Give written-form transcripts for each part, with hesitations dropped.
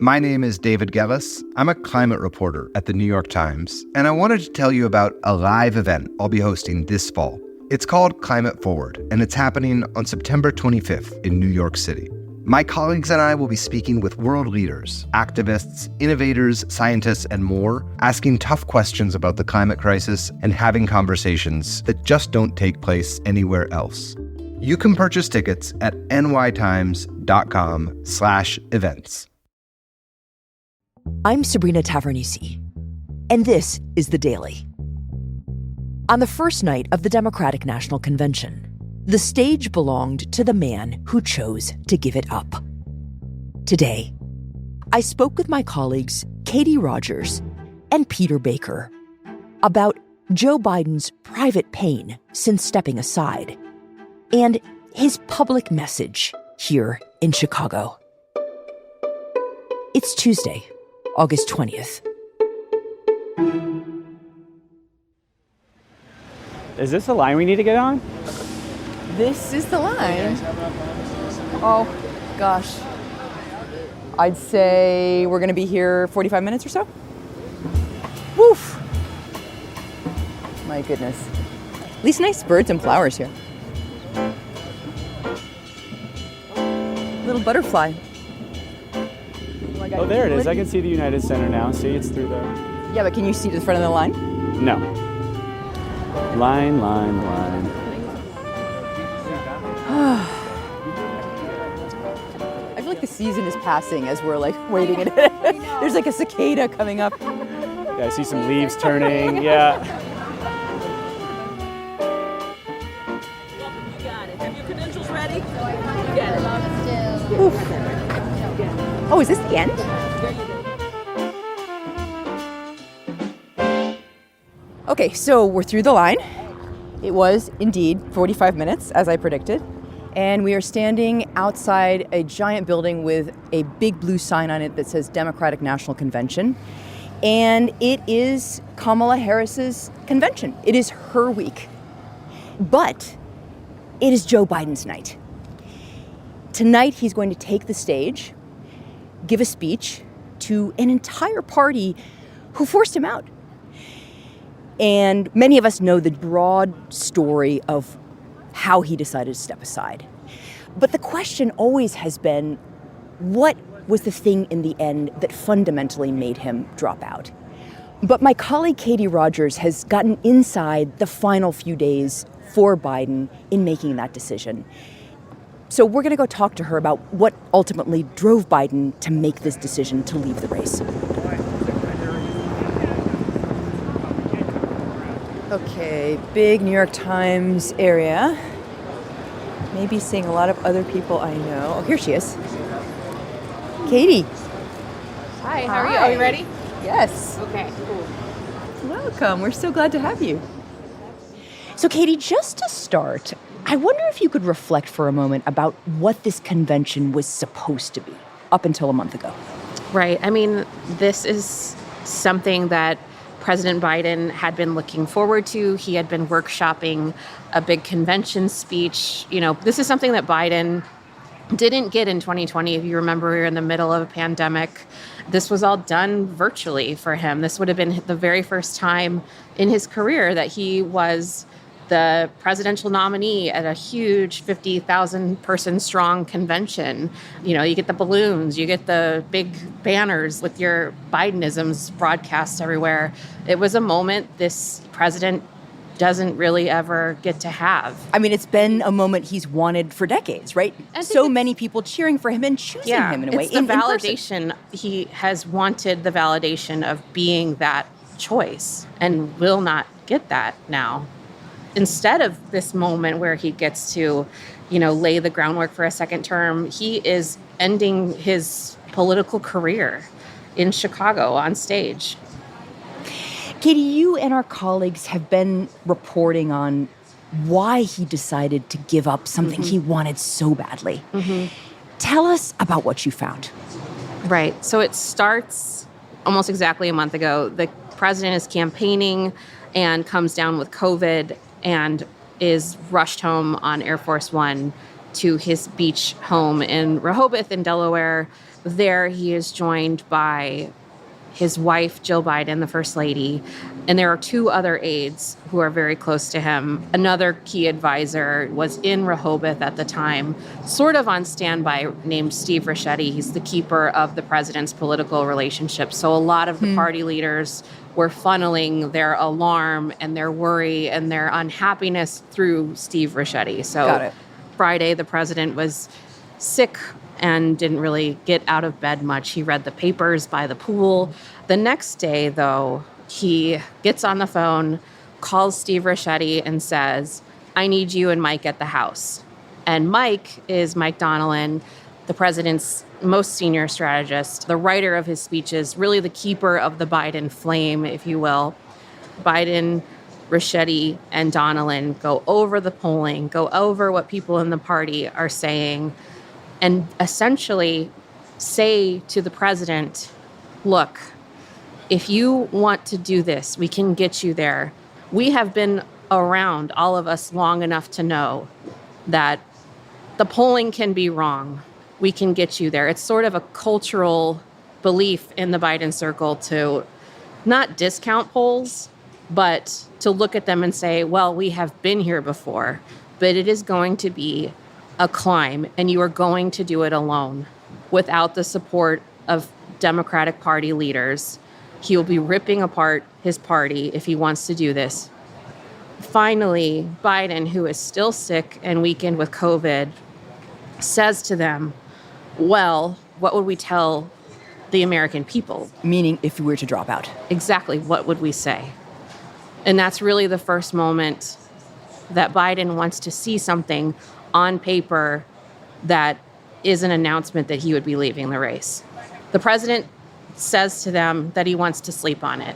My name is David Gellis. I'm a climate reporter at the New York Times, and I wanted to tell you about a live event I'll be hosting this fall. It's called Climate Forward, and it's happening on September 25th in New York City. My colleagues and I will be speaking with world leaders, activists, innovators, scientists, and more, asking tough questions about the climate crisis and having conversations that just don't take place anywhere else. You can purchase tickets at nytimes.com/events. I'm Sabrina Tavernisi, and this is The Daily. On the first night of the Democratic National Convention, the stage belonged to the man who chose to give it up. Today, I spoke with my colleagues Katie Rogers and Peter Baker about Joe Biden's private pain since stepping aside and his public message here in Chicago. It's Tuesday, August 20th. Is this the line we need to get on? This is the line. Oh, gosh. I'd say we're going to be here 45 minutes or so. Woof. My goodness. At least nice birds and flowers here. Little butterfly. Oh, there it is. I can see the United Center now. See, it's through the... Yeah, but can you see to the front of the line? No. Line. I feel like the season is passing as we're like waiting. There's like a cicada coming up. Yeah, I see some leaves turning. Yeah. You got it. Have your credentials ready? You got it. Oof. Oh, is this the end? Okay, so we're through the line. It was indeed 45 minutes, as I predicted. And we are standing outside a giant building with a big blue sign on it that says Democratic National Convention. And it is Kamala Harris's convention. It is her week. But it is Joe Biden's night. Tonight, he's going to take the stage, give a speech to an entire party who forced him out. And many of us know the broad story of how he decided to step aside. But the question always has been, what was the thing in the end that fundamentally made him drop out? But my colleague Katie Rogers has gotten inside the final few days for Biden in making that decision. So we're going to go talk to her about what ultimately drove Biden to make this decision to leave the race. Okay, big New York Times area. Maybe seeing a lot of other people I know. Oh, here she is. Katie. Hi, how are you? Are you ready? Yes. Okay, cool. Welcome. We're so glad to have you. So, Katie, just to start, I wonder if you could reflect for a moment about what this convention was supposed to be up until a month ago. Right. I mean, this is something that President Biden had been looking forward to. He had been workshopping a big convention speech. You know, this is something that Biden didn't get in 2020. If you remember, we were in the middle of a pandemic. This was all done virtually for him. This would have been the very first time in his career that he was the presidential nominee at a huge 50,000 person strong convention. You know, you get the balloons, you get the big banners with your Bidenisms broadcast everywhere. It was a moment this president doesn't really ever get to have. I mean, it's been a moment he's wanted for decades, right? So many people cheering for him and choosing him in a way. It's the validation. He has wanted the validation of being that choice and will not get that now. Instead of this moment where he gets to, you know, lay the groundwork for a second term, he is ending his political career in Chicago on stage. Katie, you and our colleagues have been reporting on why he decided to give up something he wanted so badly. Tell us about what you found. Right. So it starts almost exactly a month ago. The president is campaigning and comes down with COVID and is rushed home on Air Force One to his beach home in Rehoboth in Delaware. There he is joined by his wife, Jill Biden, the First Lady, and there are two other aides who are very close to him. Another key advisor was in Rehoboth at the time, sort of on standby, named Steve Ricchetti. He's the keeper of the president's political relationships. So a lot of the party leaders were funneling their alarm and their worry and their unhappiness through Steve Ricchetti. So Got it. Friday, the president was sick and didn't really get out of bed much. He read the papers by the pool. The next day, though, he gets on the phone, calls Steve Ricchetti and says, I need you and Mike at the house. And Mike is Mike Donnellan, the president's most senior strategist, the writer of his speeches, really the keeper of the Biden flame, if you will. Biden, Ricchetti, and Donnellan go over the polling, go over what people in the party are saying, and essentially say to the president, look, if you want to do this, we can get you there. We have been around, all of us, long enough to know that the polling can be wrong. We can get you there. It's sort of a cultural belief in the Biden circle to not discount polls, but to look at them and say, well, we have been here before, but it is going to be a climb, and you are going to do it alone without the support of Democratic Party leaders. He will be ripping apart his party if he wants to do this. Finally, Biden, who is still sick and weakened with COVID, says to them, well, what would we tell the American people? Meaning if we were to drop out. Exactly, what would we say? And that's really the first moment that Biden wants to see something on paper that is an announcement that he would be leaving the race. The president says to them that he wants to sleep on it.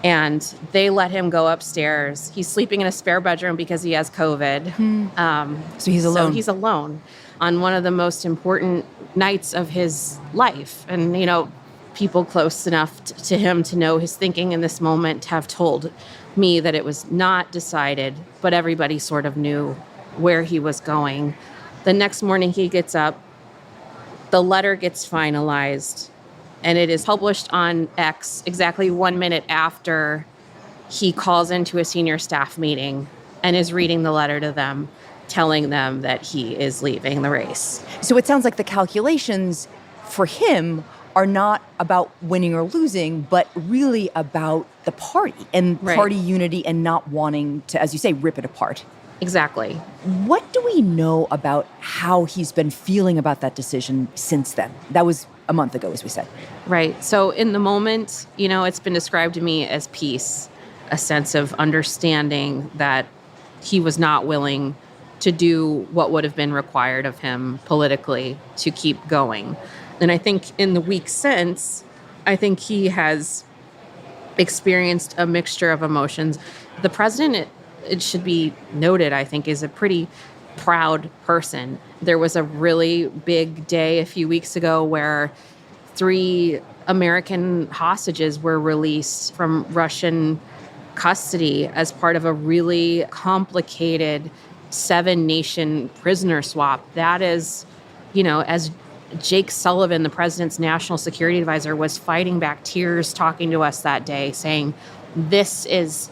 And they let him go upstairs. He's sleeping in a spare bedroom because he has COVID. So he's alone. So he's alone on one of the most important nights of his life. And, you know, people close enough to him to know his thinking in this moment have told me that it was not decided, but everybody sort of knew where he was going. The next morning he gets up, the letter gets finalized, and it is published on X exactly 1 minute after he calls into a senior staff meeting and is reading the letter to them, telling them that he is leaving the race. So it sounds like the calculations for him are not about winning or losing, but really about the party and party unity and not wanting to, as you say, rip it apart. Exactly. What do we know about how he's been feeling about that decision since then? That was a month ago, as we said. Right. So in the moment, you know, it's been described to me as peace, a sense of understanding that he was not willing to do what would have been required of him politically to keep going. And I think in the week since, I think he has experienced a mixture of emotions. The president, it should be noted, I think, is a pretty proud person. There was a really big day a few weeks ago where 3 American hostages were released from Russian custody as part of a really complicated 7-nation prisoner swap. That is, you know, as Jake Sullivan, the president's national security advisor, was fighting back tears talking to us that day, saying, this is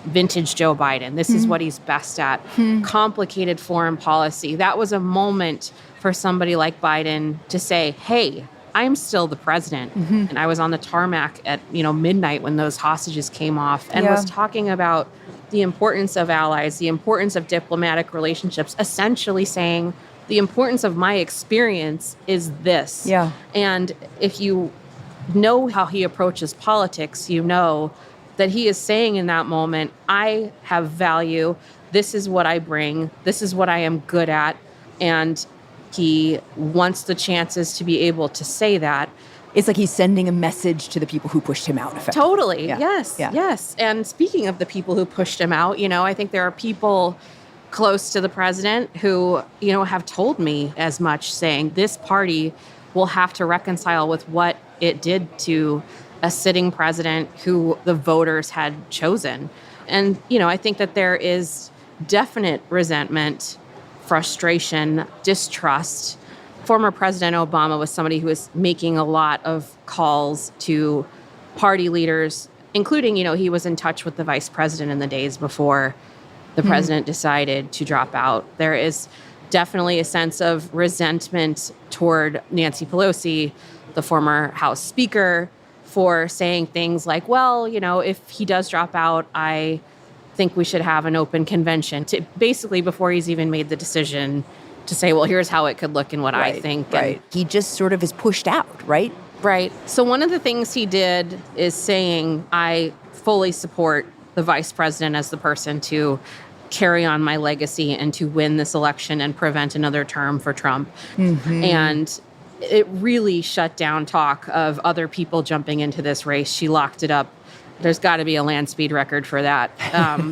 vintage Joe Biden. This is what he's best at. Complicated foreign policy. That was a moment for somebody like Biden to say, hey, I'm still the president. And I was on the tarmac at, midnight when those hostages came off and was talking about the importance of allies, the importance of diplomatic relationships, essentially saying the importance of my experience is this. Yeah. And if you know how he approaches politics, you know that he is saying in that moment, I have value. This is what I bring. This is what I am good at. And he wants the chances to be able to say that. It's like he's sending a message to the people who pushed him out. Effectively. Totally. Yeah. Yes. Yeah. Yes. And speaking of the people who pushed him out, I think there are people close to the president who, have told me as much, saying this party will have to reconcile with what it did to a sitting president who the voters had chosen. And, I think that there is definite resentment frustration, distrust. Former President Obama was somebody who was making a lot of calls to party leaders, including, he was in touch with the vice president in the days before the president decided to drop out. There is definitely a sense of resentment toward Nancy Pelosi, the former House Speaker, for saying things like, well, if he does drop out, I think we should have an open convention, to basically before he's even made the decision to say, well, here's how it could look and what I think. Right. He just sort of is pushed out, right? Right. So one of the things he did is saying, I fully support the vice president as the person to carry on my legacy and to win this election and prevent another term for Trump. And it really shut down talk of other people jumping into this race. She locked it up. There's got to be a land speed record for that.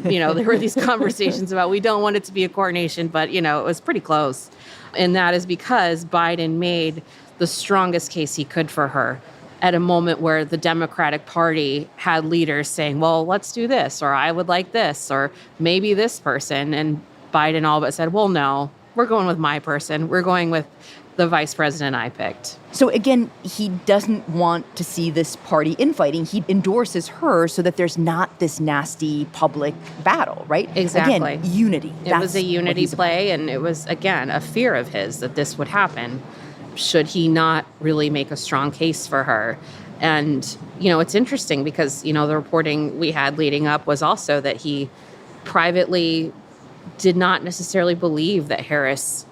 There were these conversations about we don't want it to be a coronation, but, it was pretty close. And that is because Biden made the strongest case he could for her at a moment where the Democratic Party had leaders saying, well, let's do this, or I would like this, or maybe this person. And Biden all but said, well, no, we're going with my person. We're going with the vice president I picked. So again, he doesn't want to see this party infighting. He endorses her so that there's not this nasty public battle, right? Exactly. Again, unity. It was a unity play, and it was, again, a fear of his that this would happen should he not really make a strong case for her. And, it's interesting because, the reporting we had leading up was also that he privately did not necessarily believe that Harris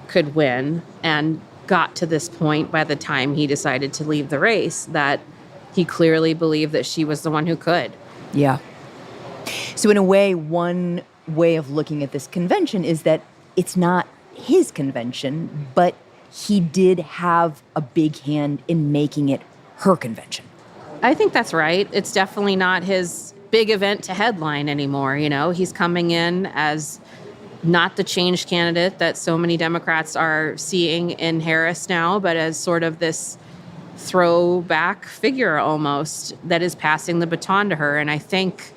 could win, and got to this point by the time he decided to leave the race that he clearly believed that she was the one who could. Yeah. So in a way, one way of looking at this convention is that it's not his convention, but he did have a big hand in making it her convention. I think that's right. It's definitely not his big event to headline anymore. He's coming in as not the change candidate that so many Democrats are seeing in Harris now, but as sort of this throwback figure almost that is passing the baton to her. And I think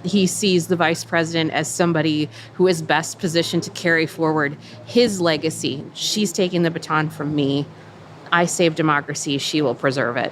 he sees the vice president as somebody who is best positioned to carry forward his legacy. She's taking the baton from me. I saved democracy. She will preserve it.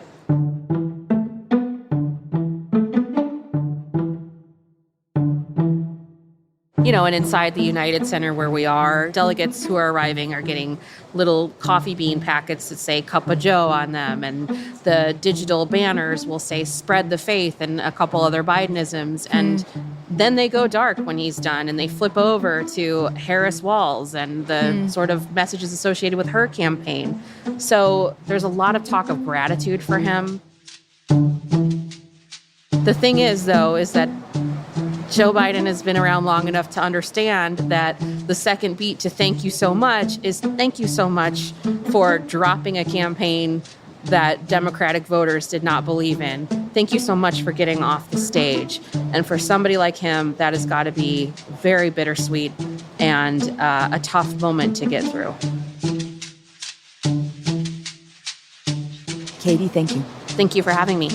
And inside the United Center where we are, delegates who are arriving are getting little coffee bean packets that say Cup of Joe on them. And the digital banners will say spread the faith and a couple other Bidenisms. And then they go dark when he's done and they flip over to Harris Walls and the sort of messages associated with her campaign. So there's a lot of talk of gratitude for him. The thing is, though, is that Joe Biden has been around long enough to understand that the second beat to thank you so much is thank you so much for dropping a campaign that Democratic voters did not believe in. Thank you so much for getting off the stage. And for somebody like him, that has got to be very bittersweet and a tough moment to get through. Katie, thank you. Thank you for having me.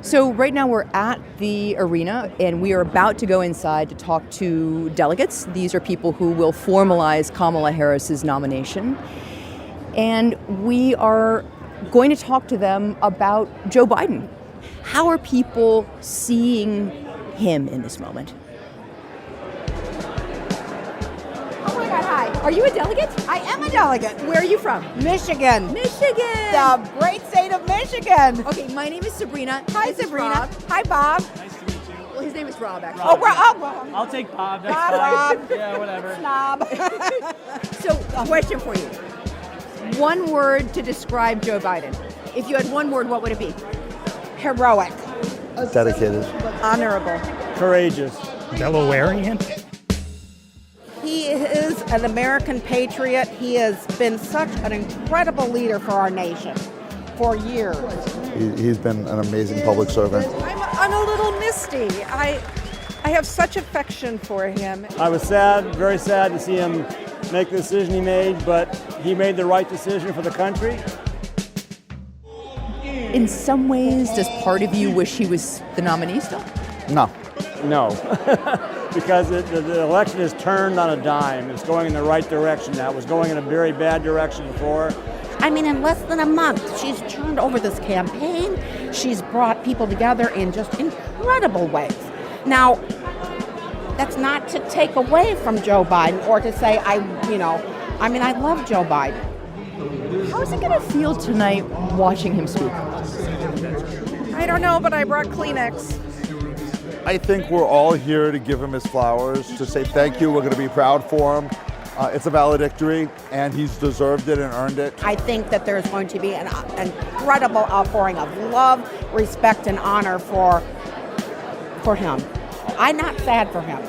So right now we're at the arena and we are about to go inside to talk to delegates. These are people who will formalize Kamala Harris's nomination. And we are going to talk to them about Joe Biden. How are people seeing him in this moment? Oh my God, hi. Are you a delegate? I am a delegate. Where are you from? Michigan. Michigan. The great state of Michigan. Okay, my name is Sabrina. Hi, This is Sabrina. Rob. Hi, Bob. Nice to meet you. Well, his name is Rob, actually. Oh, Rob. I'll take Bob. That's Bob, fine. Yeah, whatever. Snob. So, a question for you. One word to describe Joe Biden. If you had one word, what would it be? Heroic. Dedicated. Honorable. Courageous. Delawarean? He is an American patriot. He has been such an incredible leader for our nation for years. He's been an amazing public servant. I'm a little misty. I have such affection for him. I was sad, very sad to see him make the decision he made, but he made the right decision for the country. In some ways, does part of you wish he was the nominee still? No. No, because the election is turned on a dime. It's going in the right direction now. It was going in a very bad direction before. I mean, in less than a month, she's turned over this campaign. She's brought people together in just incredible ways. Now, that's not to take away from Joe Biden or to say, I love Joe Biden. How is it going to feel tonight watching him speak? I don't know, but I brought Kleenex. I think we're all here to give him his flowers, to say thank you. We're going to be proud for him. It's a valedictory, and he's deserved it and earned it. I think that there's going to be an incredible outpouring of love, respect, and honor for him. I'm not sad for him.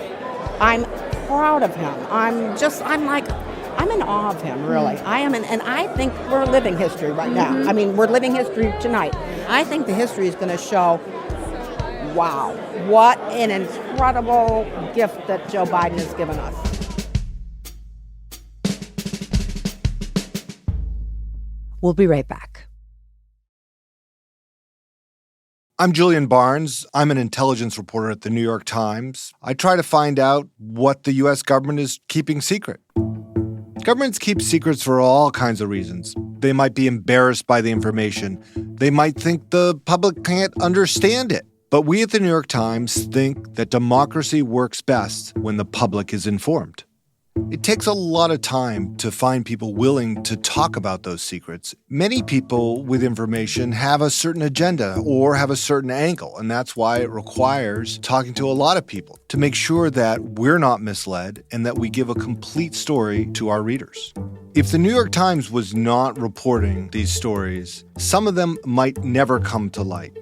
I'm proud of him. I'm in awe of him, really. I am, and I think we're living history right now. I mean, we're living history tonight. I think the history is going to show, wow, what an incredible gift that Joe Biden has given us. We'll be right back. I'm Julian Barnes. I'm an intelligence reporter at the New York Times. I try to find out what the U.S. government is keeping secret. Governments keep secrets for all kinds of reasons. They might be embarrassed by the information. They might think the public can't understand it. But we at the New York Times think that democracy works best when the public is informed. It takes a lot of time to find people willing to talk about those secrets. Many people with information have a certain agenda or have a certain angle, and that's why it requires talking to a lot of people to make sure that we're not misled and that we give a complete story to our readers. If the New York Times was not reporting these stories, some of them might never come to light.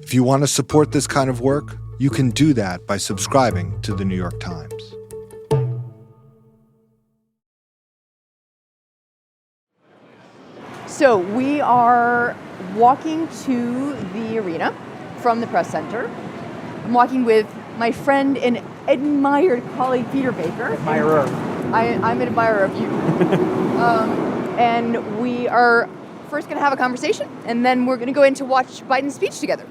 If you want to support this kind of work, you can do that by subscribing to the New York Times. So we are walking to the arena from the press center. I'm walking with my friend and admired colleague, Peter Baker. Admirer. I'm an admirer of you. And we are first going to have a conversation, and then we're going to go in to watch Biden's speech together.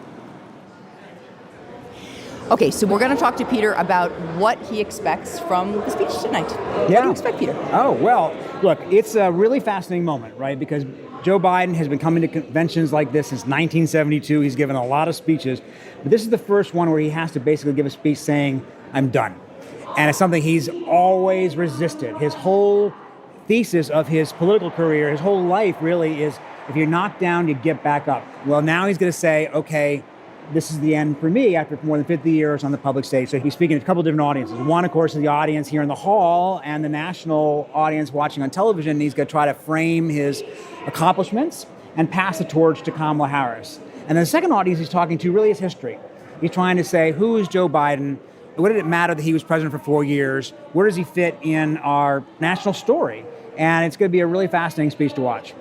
Okay, so we're going to talk to Peter about what he expects from the speech tonight. What do you expect, Peter? Oh, well, look, it's a really fascinating moment, right? Because Joe Biden has been coming to conventions like this since 1972. He's given a lot of speeches. But this is the first one where he has to basically give a speech saying, I'm done. And it's something he's always resisted. His whole thesis of his political career, his whole life really is, if you're knocked down, you get back up. Well, now he's going to say, okay, this is the end for me after more than 50 years on the public stage. So he's speaking to a couple of different audiences. One, of course, is the audience here in the hall and the national audience watching on television. And he's going to try to frame his accomplishments and pass the torch to Kamala Harris. And then the second audience he's talking to really is history. He's trying to say, who is Joe Biden? What did it matter that he was president for 4 years? Where does he fit in our national story? And it's going to be a really fascinating speech to watch.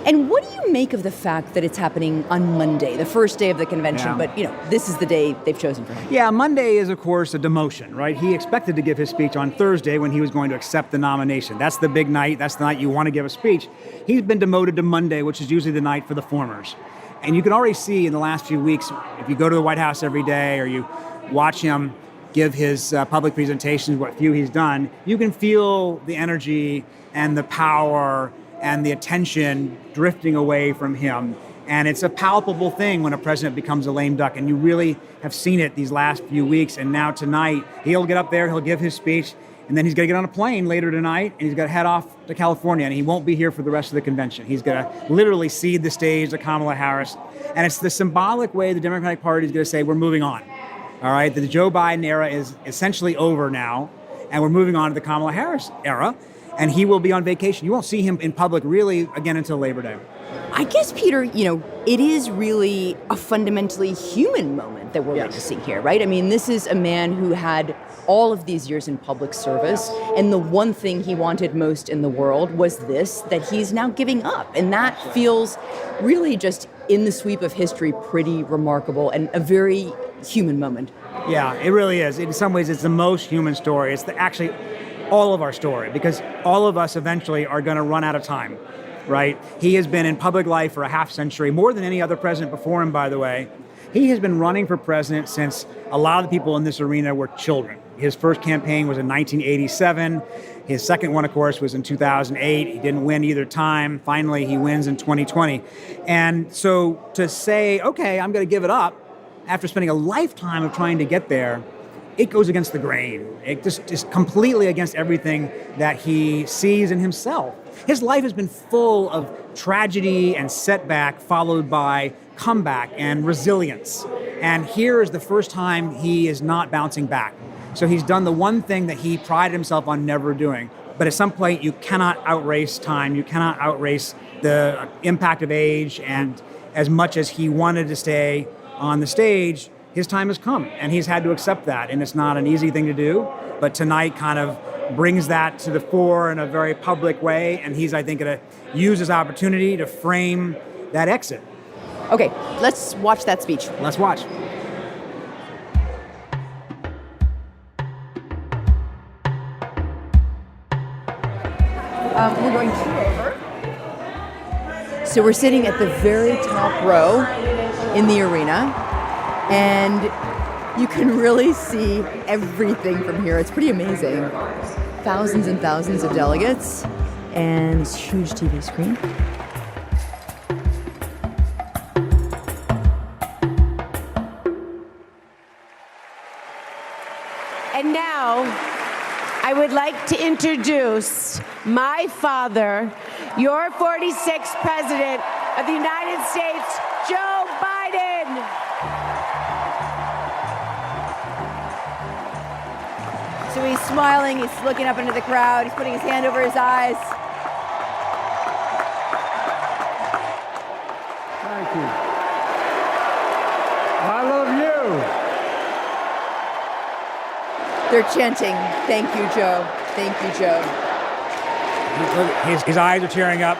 And what do you make of the fact that it's happening on Monday, the first day of the convention, but, this is the day they've chosen for him? Yeah, Monday is, of course, a demotion, right? He expected to give his speech on Thursday when he was going to accept the nomination. That's the big night. That's the night you want to give a speech. He's been demoted to Monday, which is usually the night for the formers. And you can already see in the last few weeks, if you go to the White House every day or you watch him give his public presentations, what few he's done, you can feel the energy and the power and the attention drifting away from him. And it's a palpable thing when a president becomes a lame duck. And you really have seen it these last few weeks. And now tonight, he'll get up there, he'll give his speech, and then he's going to get on a plane later tonight, and he's going to head off to California, and he won't be here for the rest of the convention. He's going to literally cede the stage to Kamala Harris. And it's the symbolic way the Democratic Party is going to say, we're moving on. All right, the Joe Biden era is essentially over now, and we're moving on to the Kamala Harris era. And he will be on vacation. You won't see him in public really again until Labor Day. I guess, Peter, it is really a fundamentally human moment that we're witnessing here, right? I mean, this is a man who had all of these years in public service, and the one thing he wanted most in the world was this, that he's now giving up. And that feels really just in the sweep of history pretty remarkable and a very human moment. Yeah, it really is. In some ways, it's the most human story. It's actually all of our story, because all of us eventually are going to run out of time, right? He has been in public life for a half century, more than any other president before him, by the way. He has been running for president since a lot of the people in this arena were children. His first campaign was in 1987. His second one, of course, was in 2008. He didn't win either time. Finally, he wins in 2020. And so to say, okay, I'm going to give it up after spending a lifetime of trying to get there, it goes against the grain. It just is completely against everything that he sees in himself. His life has been full of tragedy and setback, followed by comeback and resilience. And here is the first time he is not bouncing back. So he's done the one thing that he prided himself on never doing. But at some point, you cannot outrace time. You cannot outrace the impact of age. And as much as he wanted to stay on the stage, his time has come, and he's had to accept that. And it's not an easy thing to do, but tonight kind of brings that to the fore in a very public way. And he's, I think, going to use his opportunity to frame that exit. Okay, let's watch that speech. Let's watch. We're going two over. So we're sitting at the very top row in the arena, and you can really see everything from here. It's pretty amazing. Thousands and thousands of delegates, and this huge TV screen. And now, I would like to introduce my father, your 46th President of the United States, Joe Biden. So he's smiling, he's looking up into the crowd, he's putting his hand over his eyes. Thank you. I love you. They're chanting, "Thank you, Joe. Thank you, Joe." His eyes are tearing up.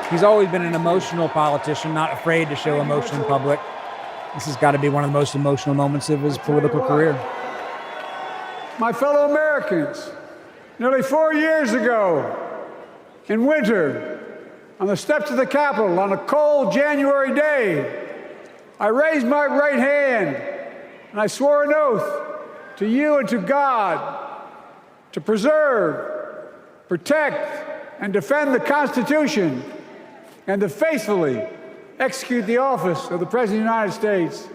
He's always been an emotional politician, not afraid to show emotion in public. This has got to be one of the most emotional moments of his political career. My fellow Americans, nearly 4 years ago, in winter, on the steps of the Capitol, on a cold January day, I raised my right hand and I swore an oath to you and to God to preserve, protect, and defend the Constitution and to faithfully execute the office of the President of the United States.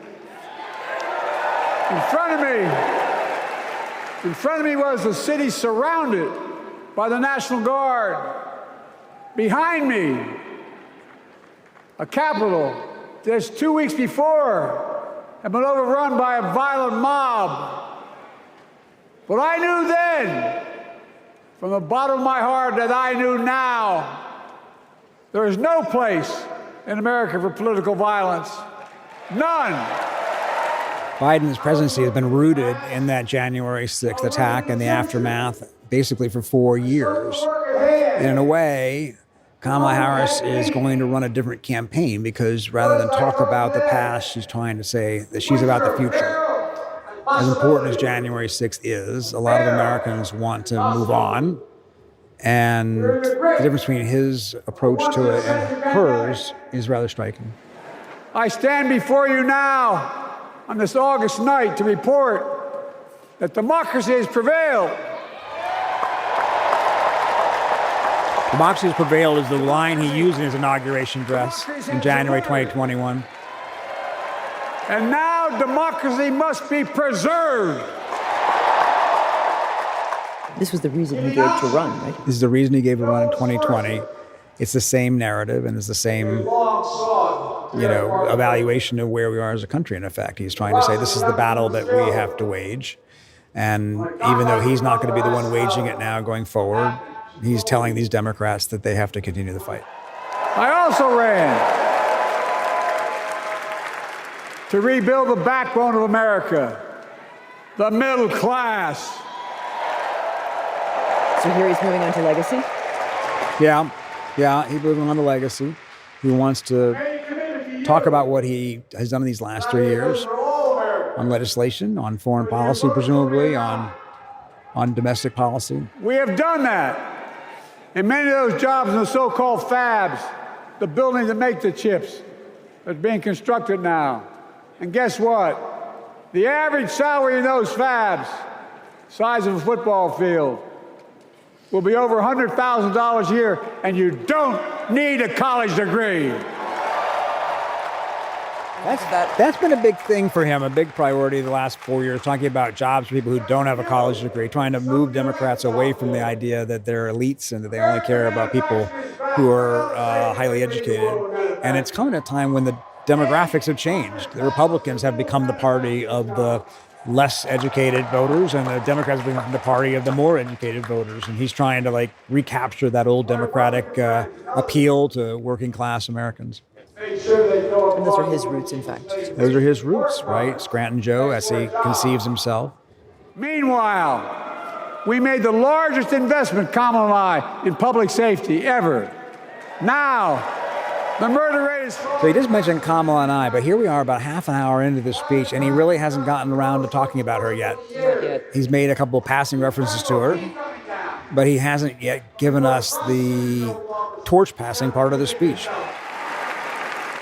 In front of me was the city surrounded by the National Guard. Behind me, a Capitol just 2 weeks before had been overrun by a violent mob. But I knew then, from the bottom of my heart, that I knew now, there is no place in America for political violence. None. Biden's presidency has been rooted in that January 6th attack and the aftermath basically for 4 years. And in a way, Kamala Harris is going to run a different campaign because rather than talk about the past, she's trying to say that she's about the future. As important as January 6th is, a lot of Americans want to move on. And the difference between his approach to it and hers is rather striking. I stand before you now on this August night to report that democracy has prevailed. Democracy has prevailed is the line he used in his inauguration address in January 2021. And now democracy must be preserved. This was the reason he gave to run, right? This is the reason he gave to run in 2020. It's the same narrative and it's the same, evaluation of where we are as a country. In effect, he's trying to say this is the battle that we have to wage. And even though he's not going to be the one waging it now going forward, he's telling these Democrats that they have to continue the fight. I also ran to rebuild the backbone of America, the middle class. So here he's moving on to legacy? Yeah, he's moving on to legacy. He wants to talk about what he has done in these last 3 years on legislation, on foreign policy, presumably, on domestic policy. We have done that. And many of those jobs in the so-called fabs, the buildings that make the chips, that's being constructed now. And guess what? The average salary in those fabs, size of a football field, will be over $100,000 a year, and you don't need a college degree. That's been a big thing for him, a big priority the last 4 years, talking about jobs for people who don't have a college degree, trying to move Democrats away from the idea that they're elites and that they only care about people who are highly educated. And it's coming at a time when the demographics have changed. The Republicans have become the party of the less educated voters, and the Democrats have become the party of the more educated voters. And he's trying to recapture that old Democratic appeal to working class Americans. And those are his roots, in fact. Those are his roots, right? Scranton Joe, as he conceives himself. Meanwhile, we made the largest investment, Kamala and I, in public safety ever. Now, the murder rate is... So he just mentioned Kamala and I, but here we are about half an hour into this speech, and he really hasn't gotten around to talking about her yet. Not yet. He's made a couple of passing references to her, but he hasn't yet given us the torch-passing part of the speech.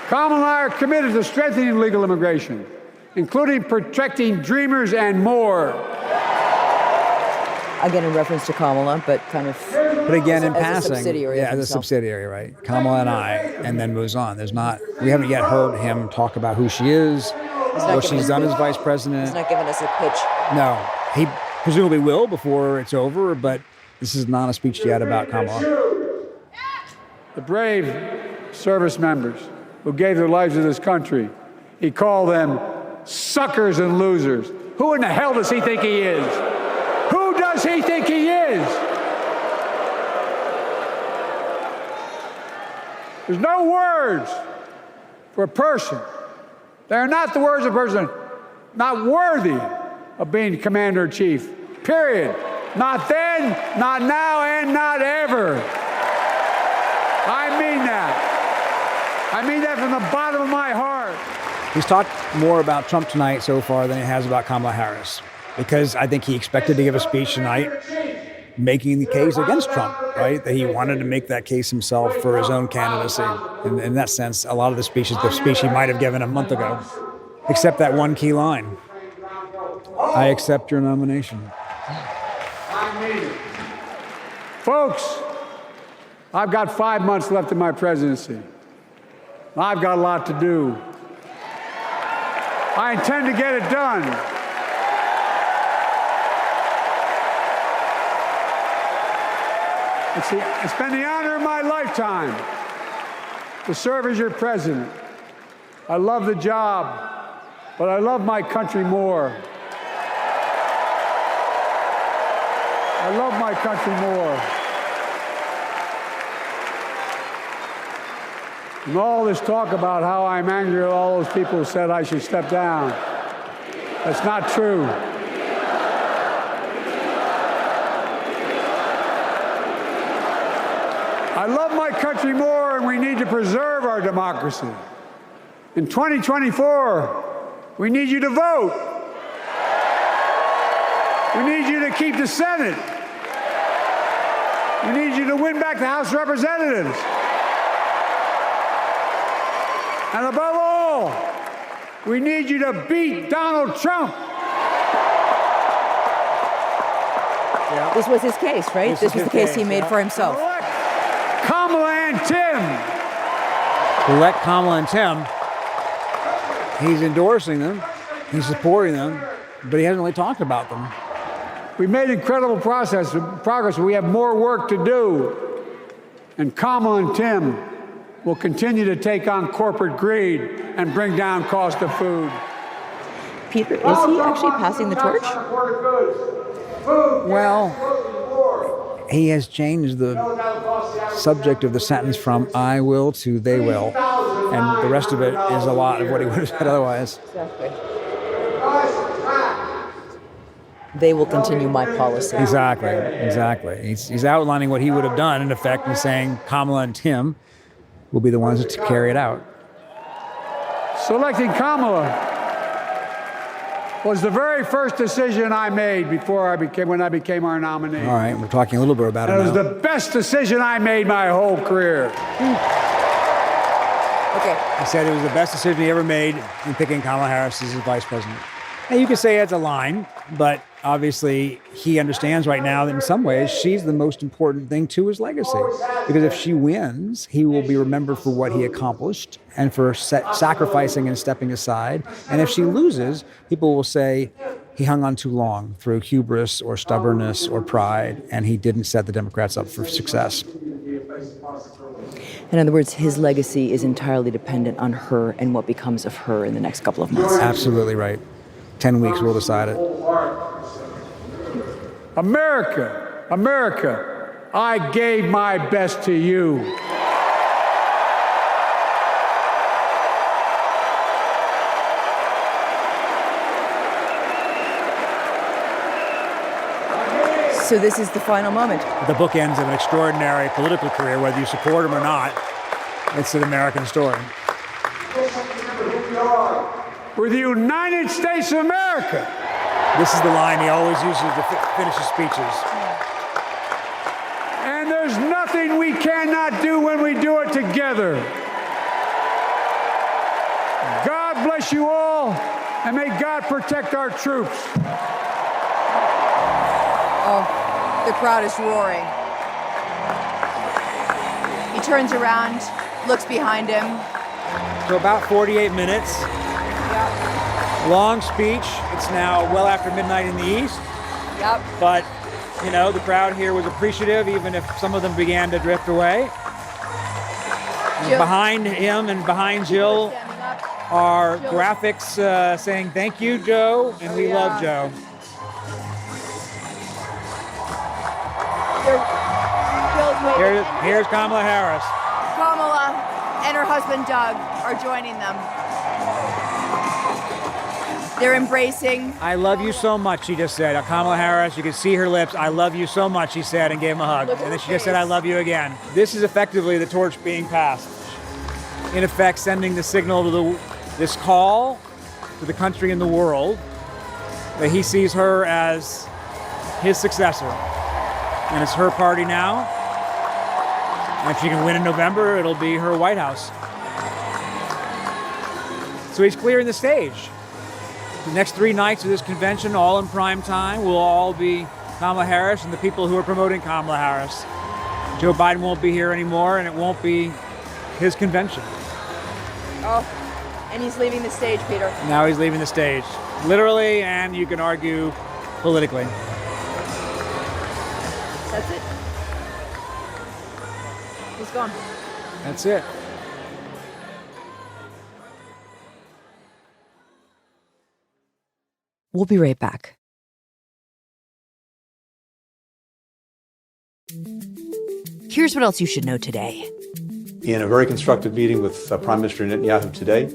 Kamala and I are committed to strengthening legal immigration, including protecting dreamers and more. Again, in reference to Kamala, but kind of... But again, in as passing, a subsidiary as a subsidiary, right? Kamala and I, and then moves on. We haven't yet heard him talk about who she is, what she's done as vice president. He's not giving us a pitch. No, he presumably will before it's over, but this is not a speech yet about Kamala. The brave service members who gave their lives to this country, he called them suckers and losers. Who in the hell does he think he is? Who does he think he is? There's no words for a person. They are not the words of a person not worthy of being commander-in-chief, period. Not then, not now, and not ever. I mean that. I mean that from the bottom of my heart. He's talked more about Trump tonight so far than he has about Kamala Harris, because I think he expected to give a speech tonight making the case against Trump, right? That he wanted to make that case himself for his own candidacy. And in that sense, a lot of the speech is the speech he might have given a month ago, except that one key line. I accept your nomination. Folks, I've got 5 months left in my presidency. I've got a lot to do. I intend to get it done. It's been the honor of my lifetime to serve as your president. I love the job, but I love my country more. I love my country more. And all this talk about how I'm angry at all those people who said I should step down, that's not true. I love my country more, and we need to preserve our democracy. In 2024, we need you to vote. We need you to keep the Senate. We need you to win back the House of Representatives. And above all, we need you to beat Donald Trump. Yeah. This was his case, right? This was the case he made for himself. Kamala and Tim. Elect Kamala and Tim. He's endorsing them. He's supporting them, but he hasn't really talked about them. We've made incredible progress, but we have more work to do. And Kamala and Tim will continue to take on corporate greed and bring down cost of food. Peter, is he actually passing the torch? Well, he has changed the subject of the sentence from I will to they will. And the rest of it is a lot of what he would have said otherwise. Exactly. They will continue my policy. Exactly. He's outlining what he would have done, in effect, and saying Kamala and Tim will be the ones to carry it out. Selecting Kamala was the very first decision I made when I became our nominee. All right, we're talking a little bit about it now. It was the best decision I made my whole career. Okay. He said it was the best decision he ever made in picking Kamala Harris as his vice president. Now, you could say it's a line, but obviously he understands right now that in some ways she's the most important thing to his legacy. Because if she wins, he will be remembered for what he accomplished and for sacrificing and stepping aside. And if she loses, people will say he hung on too long through hubris or stubbornness or pride, and he didn't set the Democrats up for success. In other words, his legacy is entirely dependent on her and what becomes of her in the next couple of months. Absolutely right. 10 weeks will decide it. America, America, I gave my best to you. So this is the final moment. The bookends of an extraordinary political career, whether you support him or not. It's an American story. We're the United States of America. This is the line he always uses to finish his speeches. And there's nothing we cannot do when we do it together. God bless you all, and may God protect our troops. Oh, the crowd is roaring. He turns around, looks behind him. So about 48 minutes. Yep. Long speech. It's now well after midnight in the East. Yep. But, you know, the crowd here was appreciative, even if some of them began to drift away. Behind him and behind Jill are graphics saying, "Thank you, Joe," and "We love Joe." Here's Kamala Harris. Kamala and her husband Doug are joining them. They're embracing. "I love you so much," she just said. Kamala Harris, you can see her lips. "I love you so much," she said, and gave him a hug. And then she just said, "I love you again." This is effectively the torch being passed. In effect, sending the signal to this call to the country and the world that he sees her as his successor. And it's her party now. And if she can win in November, it'll be her White House. So he's clearing the stage. The next 3 nights of this convention, all in prime time, will all be Kamala Harris and the people who are promoting Kamala Harris. Joe Biden won't be here anymore, and it won't be his convention. Oh, and he's leaving the stage, Peter. Now he's leaving the stage, literally, and you can argue politically. That's it. He's gone. That's it. We'll be right back. Here's what else you should know today. In a very constructive meeting with Prime Minister Netanyahu today,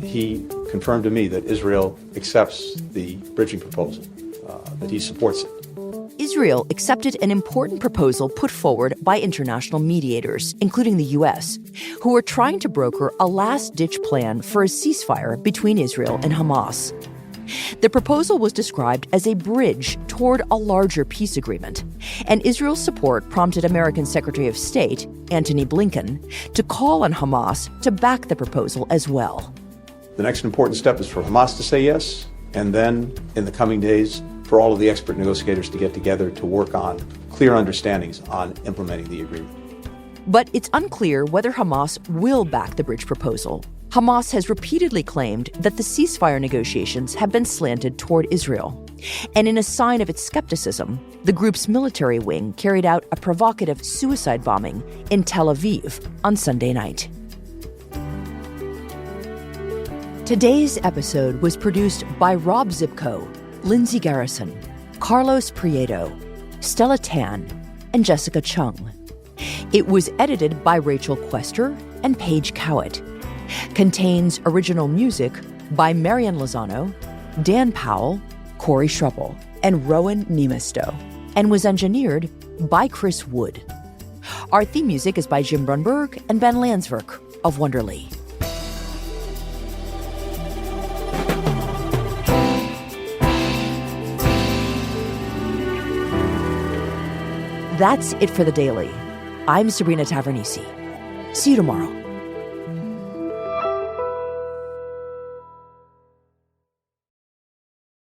he confirmed to me that Israel accepts the bridging proposal, that he supports it. Israel accepted an important proposal put forward by international mediators, including the U.S., who are trying to broker a last-ditch plan for a ceasefire between Israel and Hamas. The proposal was described as a bridge toward a larger peace agreement, and Israel's support prompted American Secretary of State, Antony Blinken, to call on Hamas to back the proposal as well. The next important step is for Hamas to say yes, and then, in the coming days, for all of the expert negotiators to get together to work on clear understandings on implementing the agreement. But it's unclear whether Hamas will back the bridge proposal. Hamas has repeatedly claimed that the ceasefire negotiations have been slanted toward Israel. And in a sign of its skepticism, the group's military wing carried out a provocative suicide bombing in Tel Aviv on Sunday night. Today's episode was produced by Rob Zipko, Lindsay Garrison, Carlos Prieto, Stella Tan, and Jessica Chung. It was edited by Rachel Quester and Paige Cowett. Contains original music by Marian Lozano, Dan Powell, Corey Schruppel, and Rowan Niemisto, and was engineered by Chris Wood. Our theme music is by Jim Brunberg and Ben Landsverk of Wonderly. That's it for The Daily. I'm Sabrina Tavernisi. See you tomorrow.